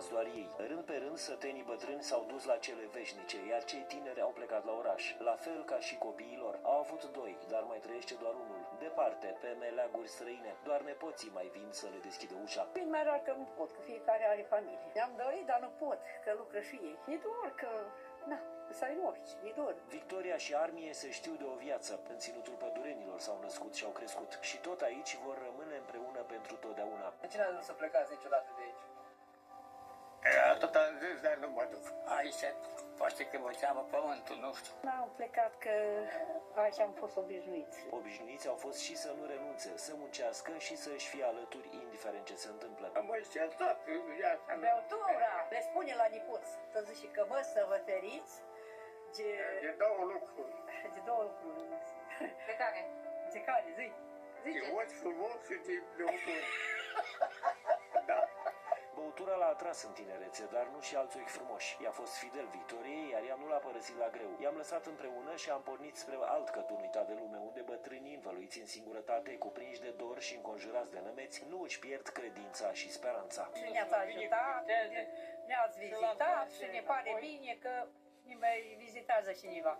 rămas doar ei. Rând pe rând, sătenii bătrâni s-au dus la cele veșnice, iar cei tineri au plecat la oraș. La fel ca și copiii lor. Au avut doi, dar mai trăiește doar unul. Departe, pe meleaguri străine, doar nepoții mai vin să le deschidă ușa. Bine, mai rar că nu pot, că fiecare are familie. Ne-am dorit, dar nu pot, că lucră și ei. E doar că, na, să ai orice, e dor. Victoria și Armie se știu de o viață. În ținutul pădurenilor s-au născut și au crescut. Și tot aici vor rămâne împreună pentru totdeauna. De ce n-ați vrut să plecați niciodată de aici? Tot am zis, dar nu mă duc. Aici, poate că mă cheamă pământul, nu știu. N-am plecat că aici am fost obișnuiți. Obișnuiți au fost și să nu renunțe, să muncească și să își fie alături, indiferent ce se întâmplă. Am mai certat în viața mea. Băutura, le spune la nipoți, să zice că mă să vă feriți De două lucruri. de două lucruri. De care? De care, zi? De Ziceți. ochi frumos și de băutură. Da. Băutura l-a atras în tinerețe, dar nu și alți ochi frumoși. I-a fost fidel Victoriei, iar ea nu l-a părăsit la greu. I-am lăsat împreună și am pornit spre alt cătun uitat de lume, unde bătrânii, învăluiți în singurătate, cuprinși de dor și înconjurați de nămeți, nu își pierd credința și speranța. Și ne-ați ajutat, ne-ați vizitat și ne pare bine că ne mai vizitează cineva.